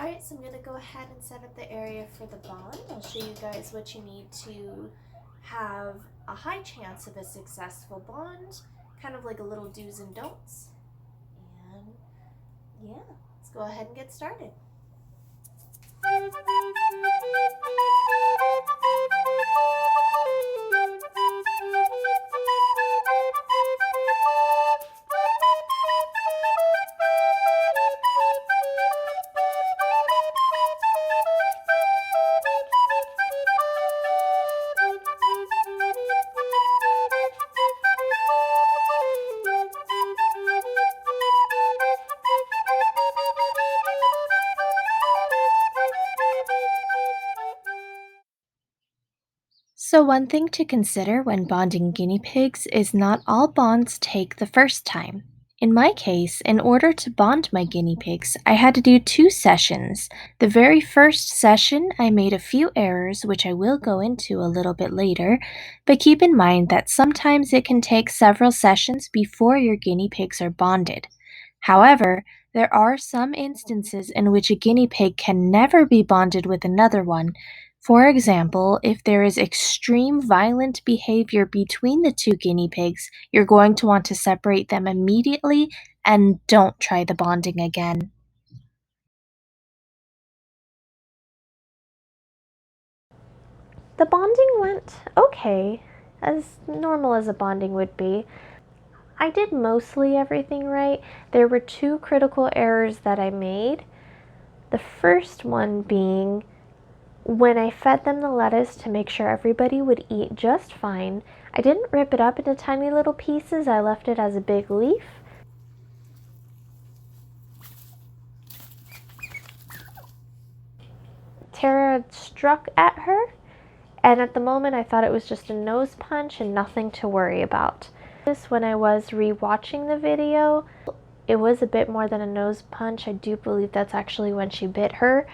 Alright, so I'm going to go ahead and set up the area for the bond. I'll show you guys what you need to have a high chance of a successful bond, kind of like a little do's and don'ts. And yeah, let's go ahead and get started. So, one thing to consider when bonding guinea pigs is not all bonds take the first time. In my case, in order to bond my guinea pigs, I had to do 2 sessions. The very first session, I made a few errors, which I will go into a little bit later, but keep in mind that sometimes it can take several sessions before your guinea pigs are bonded. However, there are some instances in which a guinea pig can never be bonded with another one. For example, if there is extreme violent behavior between the 2 guinea pigs, you're going to want to separate them immediately and don't try the bonding again. The bonding went okay, as normal as a bonding would be. I did mostly everything right. There were 2 critical errors that I made. The first one being when I fed them the lettuce to make sure everybody would eat just fine, I didn't rip it up into tiny little pieces. I left it as a big leaf. Terra struck at her, and at the moment I thought it was just a nose punch and nothing to worry about. When I was re-watching the video, it was a bit more than a nose punch. I do believe that's actually when she bit her.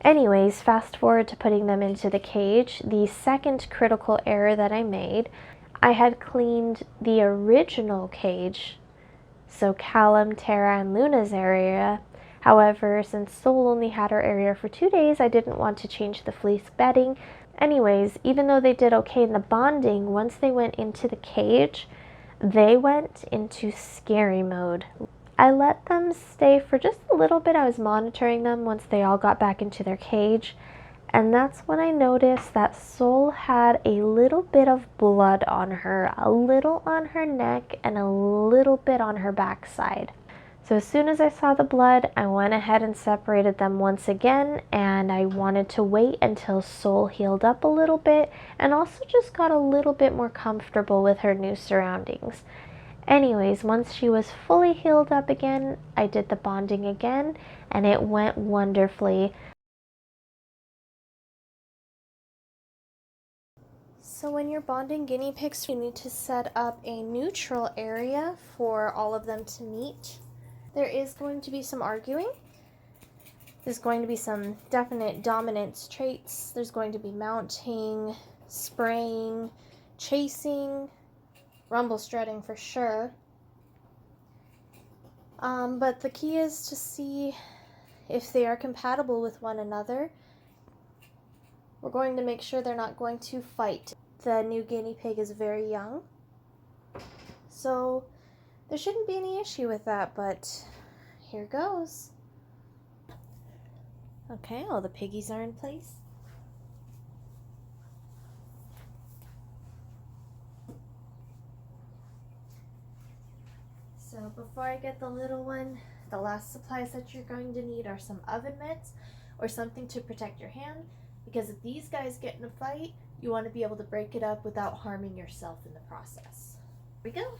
Anyways, fast forward to putting them into the cage. The second critical error that I made, I had cleaned the original cage, so Caelum, Terra, and Luna's area. However, since Sol only had her area for 2 days, I didn't want to change the fleece bedding. Anyways, even though they did okay in the bonding, once they went into the cage, they went into scary mode. I let them stay for just a little bit. I was monitoring them once they all got back into their cage. And that's when I noticed that Sol had a little bit of blood on her, a little on her neck and a little bit on her backside. So as soon as I saw the blood, I went ahead and separated them once again, and I wanted to wait until Sol healed up a little bit and also just got a little bit more comfortable with her new surroundings. Anyways, once she was fully healed up again, I did the bonding again, and it went wonderfully. So when you're bonding guinea pigs, you need to set up a neutral area for all of them to meet. There is going to be some arguing. There's going to be some definite dominance traits. There's going to be mounting, spraying, chasing, rumble strutting for sure. But the key is to see if they are compatible with one another. We're going to make sure they're not going to fight. The new guinea pig is very young, so there shouldn't be any issue with that, but here goes. Okay, all the piggies are in place. So before I get the little one, the last supplies that you're going to need are some oven mitts or something to protect your hand, because if these guys get in a fight, you want to be able to break it up without harming yourself in the process. Here we go.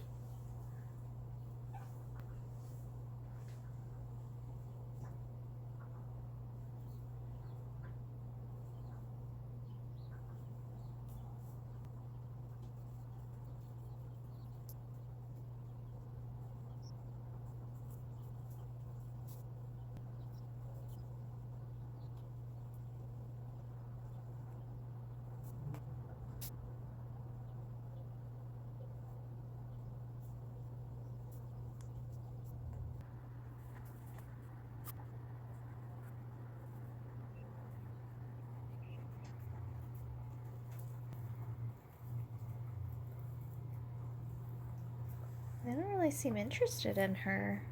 really seem interested in her.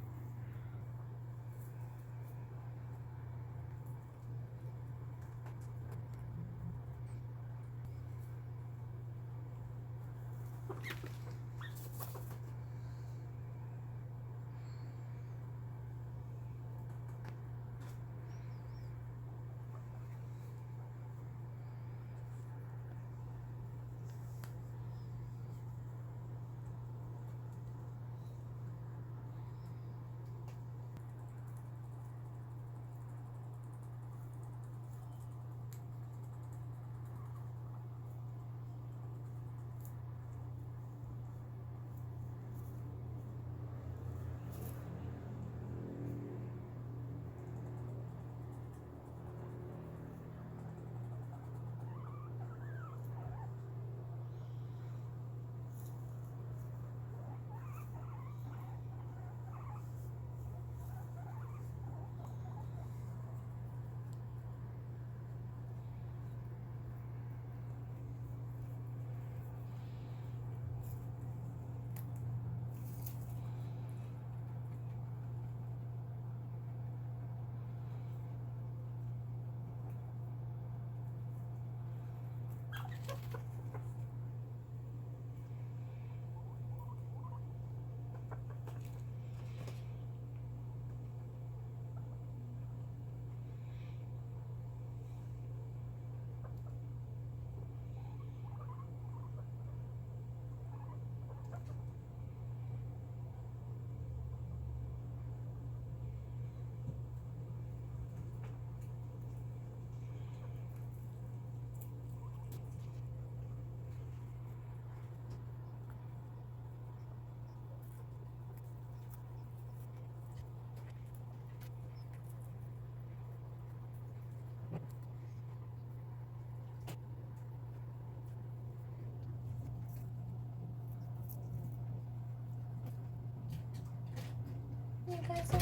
You guys are...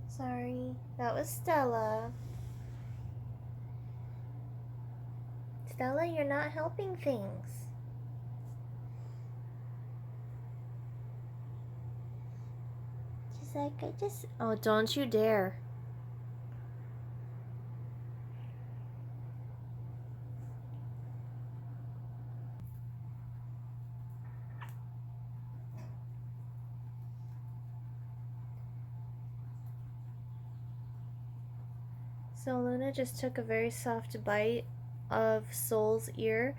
Sorry, that was Stella. Stella, you're not helping things. She's like, I just... Oh, don't you dare. So Luna just took a very soft bite of Sol's ear.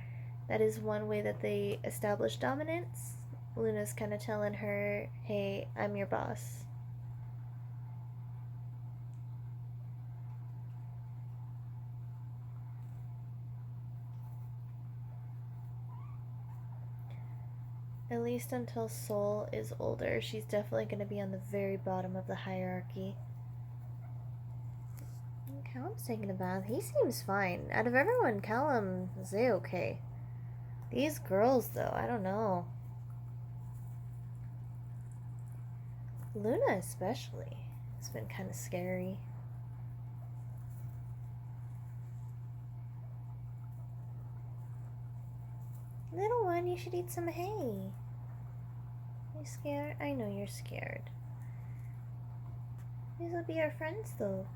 That is one way that they establish dominance. Luna's kind of telling her, hey, I'm your boss. At least until Sol is older, she's definitely going to be on the very bottom of the hierarchy. Callum's taking a bath. He seems fine. Out of everyone, Caelum is okay. These girls, though, I don't know. Luna especially. It's been kind of scary. Little one, you should eat some hay. You scared? I know you're scared. These will be our friends, though.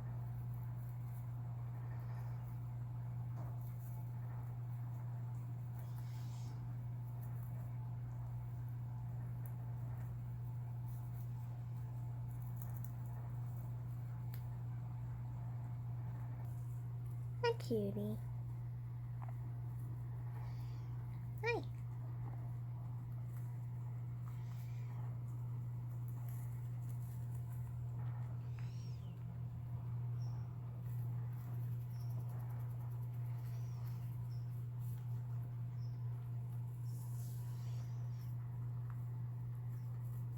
Hi, cutie. Hi.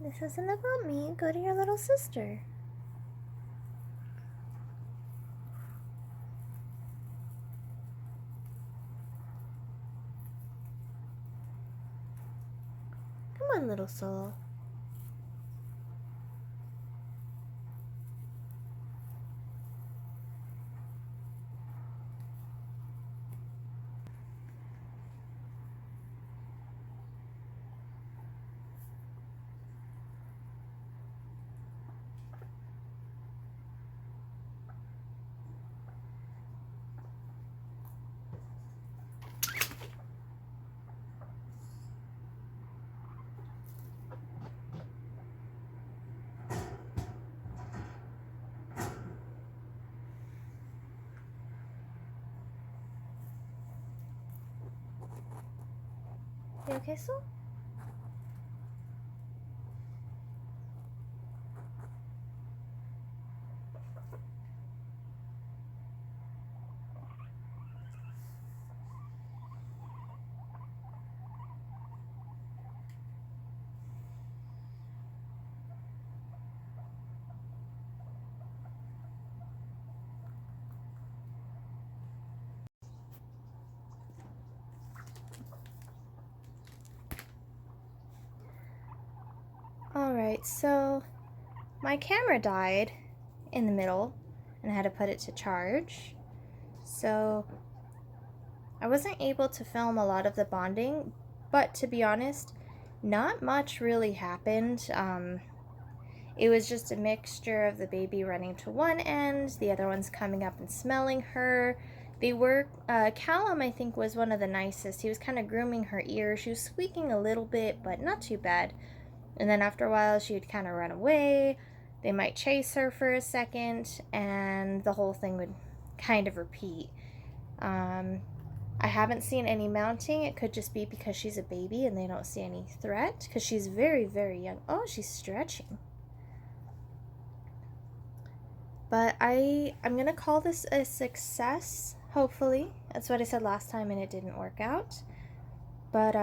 This isn't about me. Go to your little sister. Come on, little soul. You okay, Sol? Alright, so my camera died in the middle and I had to put it to charge. So I wasn't able to film a lot of the bonding, but to be honest, not much really happened. It was just a mixture of the baby running to one end, the other one's coming up and smelling her. Caelum, I think, was one of the nicest. He was kind of grooming her ear. She was squeaking a little bit, but not too bad. And then after a while, she'd kind of run away. They might chase her for a second, and the whole thing would kind of repeat. Um, I haven't seen any mounting. It could just be because she's a baby and they don't see any threat, because she's very, very young. Oh, she's stretching. But I'm going to call this a success, hopefully. That's what I said last time, and it didn't work out. But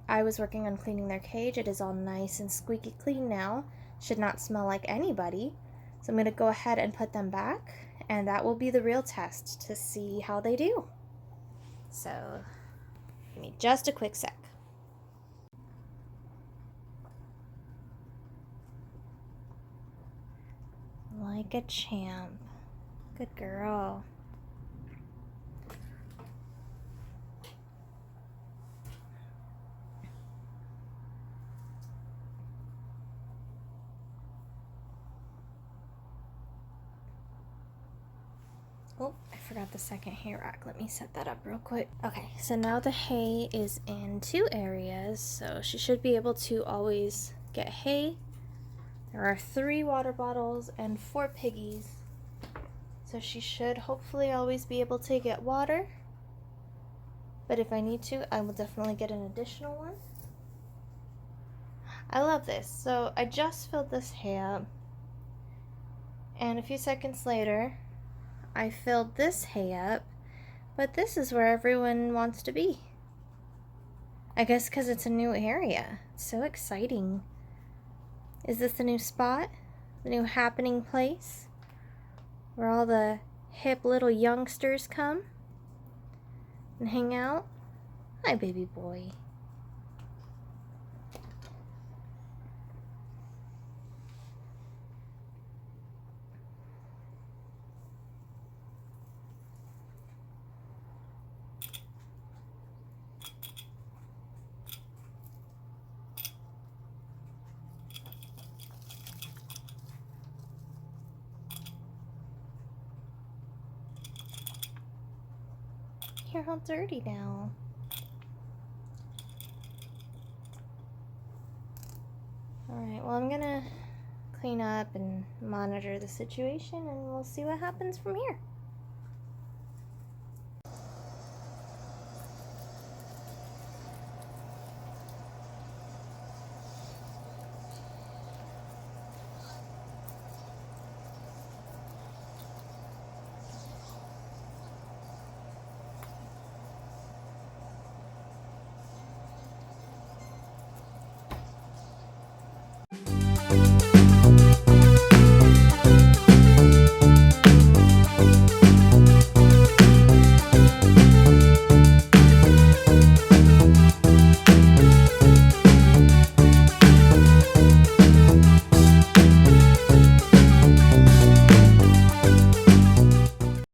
I was working on cleaning their cage. It is all nice and squeaky clean now. Should not smell like anybody. So I'm going to go ahead and put them back, and that will be the real test to see how they do. So, give me just a quick sec. Like a champ. Good girl. Oh, I forgot the second hay rack. Let me set that up real quick. Okay, so now the hay is in 2 areas, so she should be able to always get hay. There are 3 water bottles and 4 piggies, so she should hopefully always be able to get water. But if I need to, I will definitely get an additional one. I love this. So I just filled this hay up, and a few seconds later, I filled this hay up, but this is where everyone wants to be. I guess because it's a new area. It's so exciting. Is this the new spot? The new happening place? Where all the hip little youngsters come and hang out? Hi, baby boy. You're all dirty now. Alright, well, I'm gonna clean up and monitor the situation, and we'll see what happens from here.